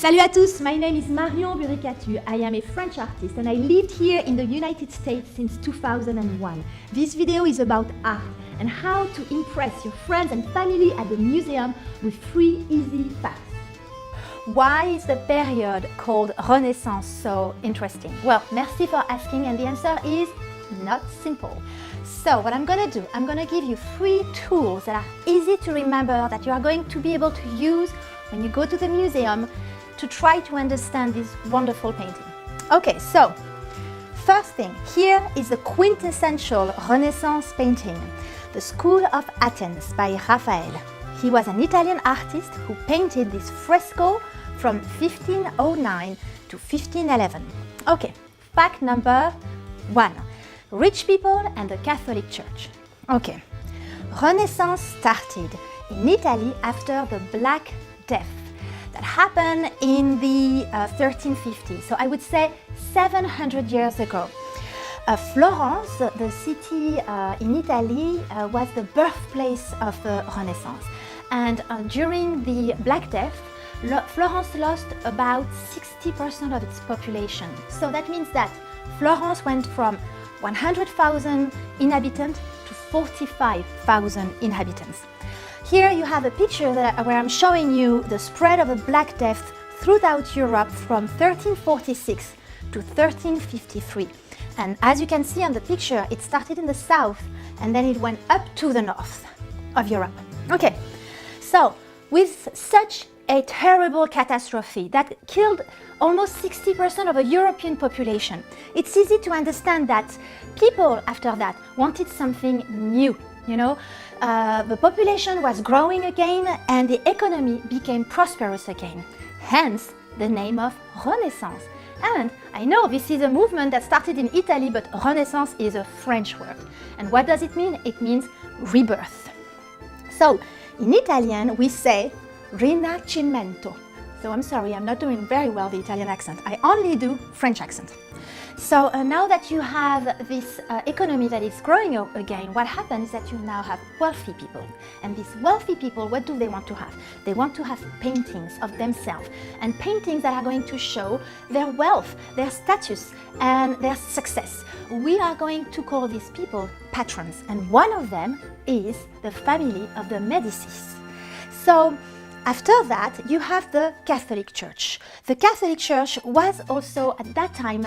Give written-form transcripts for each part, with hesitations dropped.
Salut à tous, my name is Marion Buricatu. I am a French artist and I lived here in the United States since 2001. This video is about art and how to impress your friends and family at the museum with 3 easy facts. Why is the period called Renaissance so interesting? Well, merci for asking, and the answer is not simple. So what I'm gonna do, I'm gonna give you 3 tools that are easy to remember that you are going to be able to use when you go to the museum to try to understand this wonderful painting. Okay, so first thing, here is the quintessential Renaissance painting, The School of Athens by Raphael. He was an Italian artist who painted this fresco from 1509 to 1511. Okay, fact number 1. Rich people and the Catholic Church. Okay, Renaissance started in Italy after the Black Death that happened in the 1350s, so I would say 700 years ago. Florence, the city in Italy, was the birthplace of the Renaissance. And during the Black Death, Florence lost about 60% of its population. So that means that Florence went from 100,000 inhabitants to 45,000 inhabitants. Here you have a picture where I'm showing you the spread of the Black Death throughout Europe from 1346 to 1353. And as you can see on the picture, it started in the south and then it went up to the north of Europe. Okay, so with such a terrible catastrophe that killed almost 60% of the European population, it's easy to understand that people after that wanted something new. You know, the population was growing again and the economy became prosperous again. Hence the name of Renaissance. And I know this is a movement that started in Italy, but Renaissance is a French word. And what does it mean? It means rebirth. So in Italian we say Rinascimento. So I'm sorry, I'm not doing very well the Italian accent. I only do French accent. So now that you have this economy that is growing again, what happens is that you now have wealthy people. And these wealthy people, what do they want to have? They want to have paintings of themselves, and paintings that are going to show their wealth, their status, and their success. We are going to call these people patrons, and one of them is the family of the Medicis. So after that, you have the Catholic Church. The Catholic Church was also, at that time,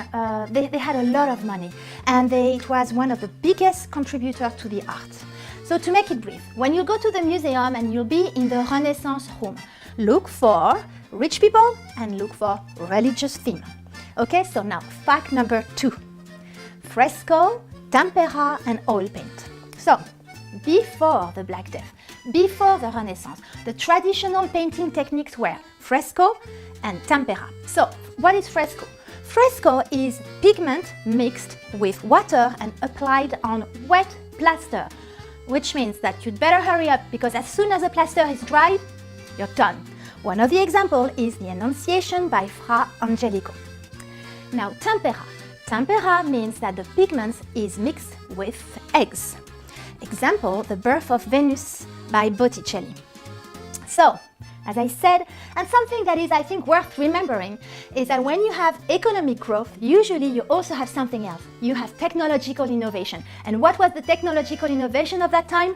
they had a lot of money, and it was one of the biggest contributors to the art. So to make it brief, when you go to the museum and you'll be in the Renaissance room, look for rich people and look for religious theme. Okay, so now fact number 2. Fresco, tempera, and oil paint. So, before the Black Death, before the Renaissance, the traditional painting techniques were fresco and tempera. So, what is fresco? Fresco is pigment mixed with water and applied on wet plaster, which means that you'd better hurry up because as soon as the plaster is dried, you're done. One of the examples is the Annunciation by Fra Angelico. Now, tempera. Tempera means that the pigment is mixed with eggs. Example, The Birth of Venus by Botticelli. So, as I said, and something that is, I think, worth remembering is that when you have economic growth, usually you also have something else. You have technological innovation. And what was the technological innovation of that time?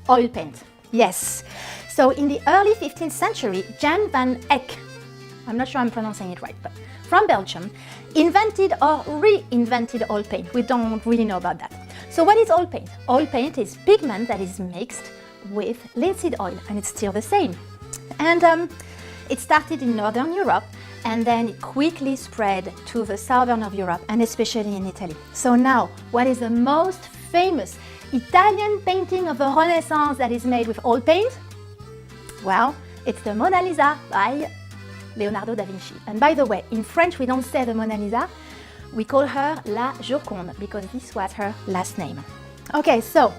Oil paint. Yes. So in the early 15th century, Jan van Eyck, I'm not sure I'm pronouncing it right, but from Belgium, invented or reinvented oil paint. We don't really know about that. So what is oil paint? Oil paint is pigment that is mixed with linseed oil, and it's still the same. And it started in Northern Europe, and then it quickly spread to the southern of Europe, and especially in Italy. So now, what is the most famous Italian painting of the Renaissance that is made with oil paint? Well, it's the Mona Lisa by Leonardo da Vinci. And by the way, in French we don't say the Mona Lisa, we call her La Joconde because this was her last name. Okay, so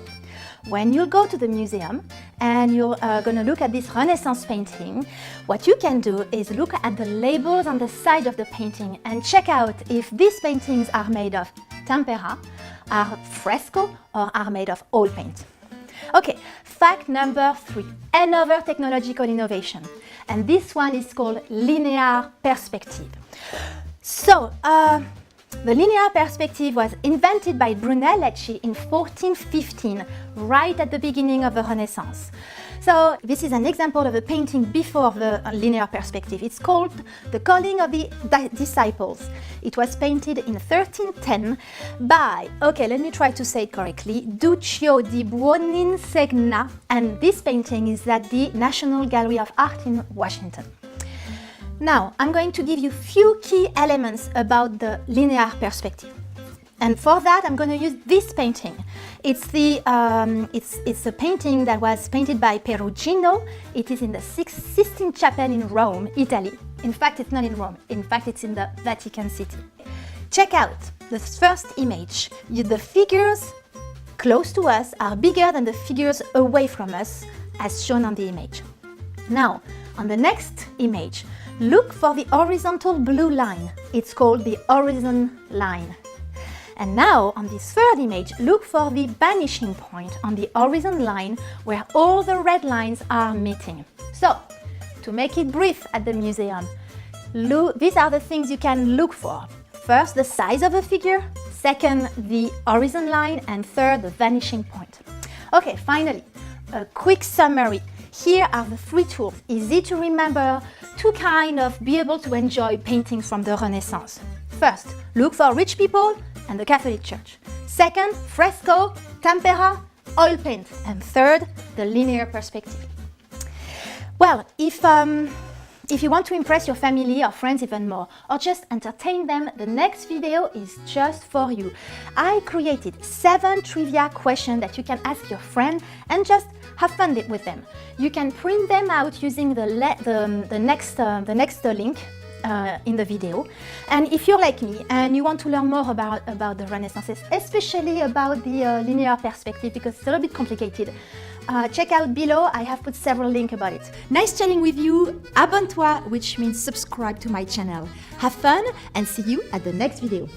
when you go to the museum and you're going to look at this Renaissance painting, what you can do is look at the labels on the side of the painting and check out if these paintings are made of tempera, are fresco, or are made of oil paint. Okay, fact number 3, another technological innovation. And this one is called linear perspective. So, the linear perspective was invented by Brunelleschi in 1415, right at the beginning of the Renaissance. So this is an example of a painting before the linear perspective. It's called The Calling of the Disciples. It was painted in 1310 by, okay, let me try to say it correctly, Duccio di Buoninsegna, and this painting is at the National Gallery of Art in Washington. Now, I'm going to give you few key elements about the linear perspective. And for that, I'm going to use this painting. It's a painting that was painted by Perugino. It is in the Sistine Chapel in Rome, Italy. In fact, it's not in Rome. In fact, it's in the Vatican City. Check out the first image. The figures close to us are bigger than the figures away from us, as shown on the image. Now, on the next image, look for the horizontal blue line. It's called the horizon line. And now, on this third image, look for the vanishing point on the horizon line where all the red lines are meeting. So, to make it brief at the museum, these are the things you can look for. First, the size of a figure. Second, the horizon line. And third, the vanishing point. Okay, finally, a quick summary. Here are the 3 tools, easy to remember, to kind of be able to enjoy paintings from the Renaissance. First, look for rich people and the Catholic Church. Second, fresco, tempera, oil paint. And third, the linear perspective. Well, if you want to impress your family or friends even more, or just entertain them, the next video is just for you. I created 7 trivia questions that you can ask your friend and just have fun with them. You can print them out using the next link in the video. And if you're like me and you want to learn more about the Renaissance, especially about the linear perspective, because it's a little bit complicated, check out below. I have put several links about it. Nice chatting with you. Abonne-toi, which means subscribe to my channel. Have fun and see you at the next video.